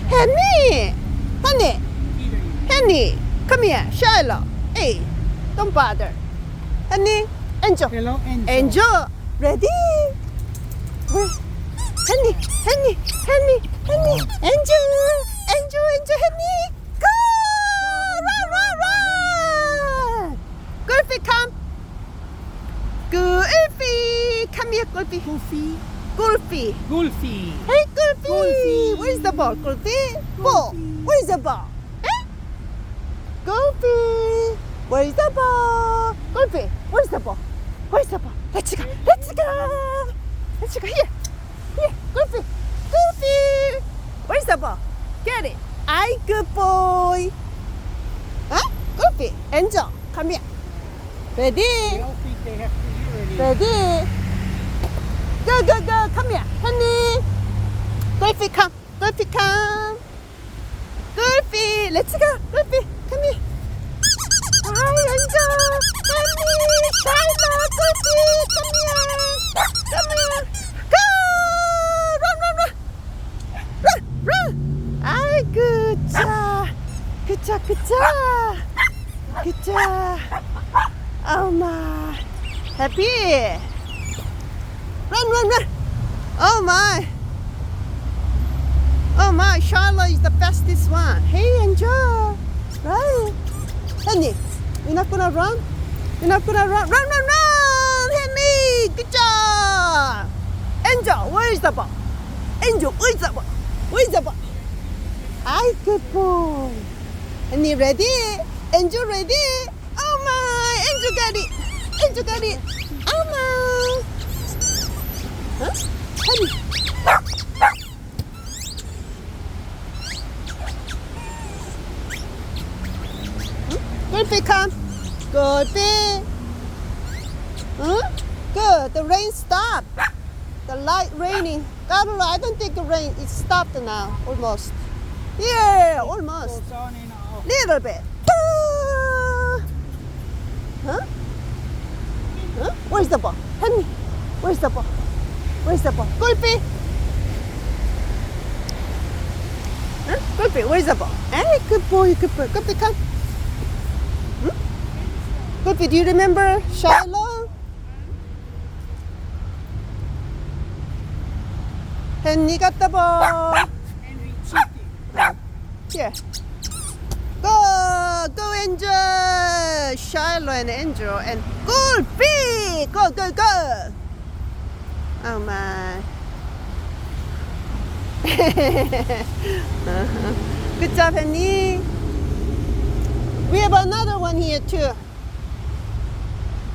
Henny, honey, Henny, come here, Shiloh. Hey, don't bother. Henny, Angel. Hello, Angel. Angel, ready? Where? Henny, Henny, Henny, Henny, Angel, Angel, Angel, Henny, go! Run, run, run! Goofy, come. Goofy, come here, Goofy. Goofy. Goofy. Goofy. Hey, Goofy. Goofy. Where's the ball, Goofy? Ball. Where's the ball? Eh? Goofy. Where's the ball? Goofy. Where's the ball? Where's the ball? Let's go. Let's go. Let's go. Here. Here. Goofy. Goofy. Where's the ball? Get it. Aye, good boy. Huh? Goofy. Angel, come here. Ready? They all think they have to be ready. Ready? Go, go, go. Come here. Honey. Goofy, come. Goofy, come. Goofy. Let's go. Goofy, come here. Hi, Angel. Honey. Shiloh. Goofy, come here. Come here. Go. Run, run, run. Run, run. Ay, good job. Good job, good job. Good job. Oh, my. Happy. Run, run, run. Oh, my. Oh, my. Charlotte is the fastest one. Hey, Angel. Right. Henny, you're not going to run? You're not going to run? Run, run, run. Henny, good job. Angel, where is the ball? Angel, where is the ball? Where is the ball? Ay, good boy. Henny, ready? Angel, ready? Oh, my. Angel got it. Angel got it. Oh, my. Huh? Honey. Goofy, come. Goofy. Huh? Good. The rain stopped. The light raining. I don't think the rain is stopped now. Almost. Yeah, almost. Goes on and off. Little bit. Huh? Huh? Where's the ball? Honey. Where's the ball? Where's the ball? Goofy. Huh? Goofy, where's the ball? Hey, good boy, good boy. Goofy, come. Hmm? Goofy, do you remember Shiloh? Henny got the ball. Henry cheating. Here. Go, go, Angel. Shiloh and Angel and Goofy. Go, go, go. Oh my. Good job, Henny. We have another one here too.